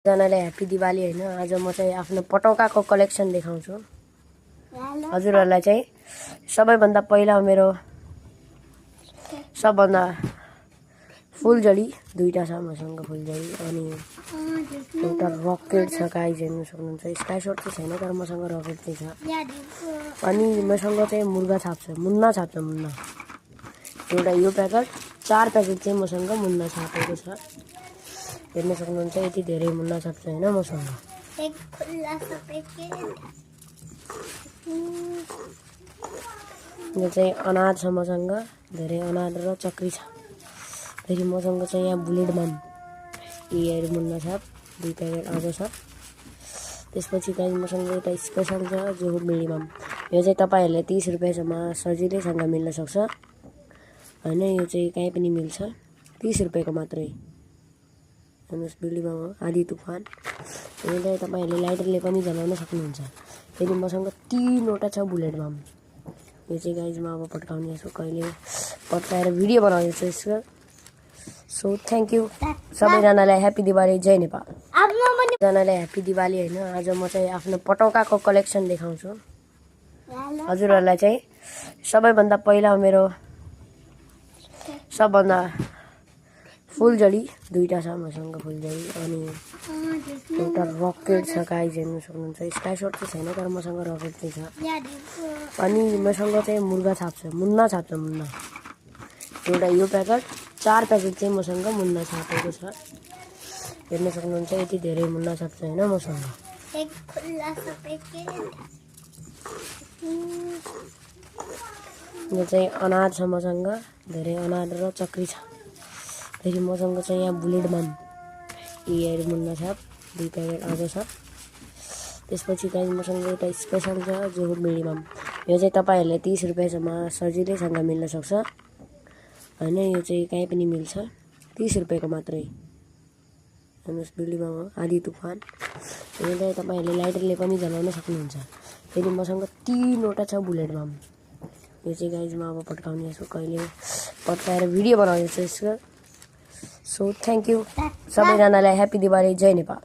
जनालाई ह्यापी दिवाली हैन। आज म चाहिँ आफ्नो पटौकाको कलेक्सन देखाउँछु। हजुरहरुलाई चाहिँ सबैभन्दा पहिला मेरो सबभन्दा फुलझडी दुईटा छ मसँग फुलझडी अनि एउटा रकेट छ। गाइज हेर्न सक्नुहुन्छ। स्काई शॉट चाहिँ छैन तर मसँग रकेट चाहिँ छ। अनि मसँग चाहिँ मुर्गा छाप छ, मुन्ना छाप छ। मुन्ना एउटा यो प्याकेट 4 प्याकेट चाहिँ मसँग मुन्ना छापेको छ। हेर्न सक्नुहुन्छ। यति धेरै मुन्ना छाप छ हैन मसँग। एक खुल्ला सा प्याकेट। यो चाहिँ अनार छ मसँग, धेरै अनार र चक्री छ। फेरि मसँग चाहिँ यहाँ बुलेट बम यी मुन्ना छाप 2 प्याकेट आएको छ। त्यसपछि चाहिँ मसँग एउटा स्पेशल छ जो हो मिनिमम। यो चाहिँ तपाईहरुले 30 रुपैयाँसम्म सजिलैसँग मिल्न सक्छ हैन। यो चाहिँ कहीँ पनि मिल्छ 30 रुपैयाँको मात्रै। हेर्नुस् बिल्डिङमा हो आधी तुफान। यसलाई तपाईहरुले लाइटरले पनि जलाउन सक्नुहुन्छ। फेरि मसँग 3 वटा छ बुलेट बम। यो चाहिँ गाइज म अब पड्काउने छु, कहिले पड्काएर भिडियो बनाउने छु यसको। सो थ्यांक यू सबैजनालाई ह्यापी दिवाली। जय नेपाल। जनालाई ह्यापी दिवाली हैन। आज म चाहिँ आफ्नो पटौकाको कलेक्सन देखाउँछु। हजुरहरुलाई चाहिँ सबैभन्दा पहिला मेरो सबभन्दा फुलझडी दुईटा छ मसँग फुलझडी अनि एउटा रकेट छ। गाइज हेर्न सक्नुहुन्छ। स्काई शॉट चाहिँ छैन तर मसँग रकेट चाहिँ छ। अनि मसँग चाहिँ मुर्गा छाप छ, मुन्ना छाप छ। मुन्ना एउटा यो प्याकेट 4 प्याकेट चाहिँ मसँग मुन्ना छापेको छ। हेर्न सक्नुहुन्छ। यति धेरै मुन्ना छाप छ हैन मसँग। एक खुल्ला सा प्याकेट। यो चाहिँ अनार छ मसँग, धेरै अनार र चक्री छ। फेरि मसँग चाहिँ यहाँ बुलेट बम यी मुन्ना छाप 2 प्याकेट आएको छ। त्यसपछि चाहिँ मसँग एउटा स्पेशल छ जो हो मिनिमम। यो चाहिँ तपाईहरुले 30 रुपैयाँसम्म सजिलैसँग मिल्न सक्छ हैन। यो चाहिँ कहीँ पनि मिल्छ 30 रुपैयाँको मात्रै। हेर्नुस् बिल्डिङमा हो आधी तुफान। यसलाई तपाईहरुले लाइटरले पनि जलाउन सक्नुहुन्छ। फेरि मसँग 3 वटा छ बुलेट बम। यो चाहिँ गाइज म अब पड्काउने छु, कहिले पड्काएर भिडियो बनाउने छु यसको। सो थ्यांक यू सबैजनालाई ह्यापी दिवाली। जय नेपाल।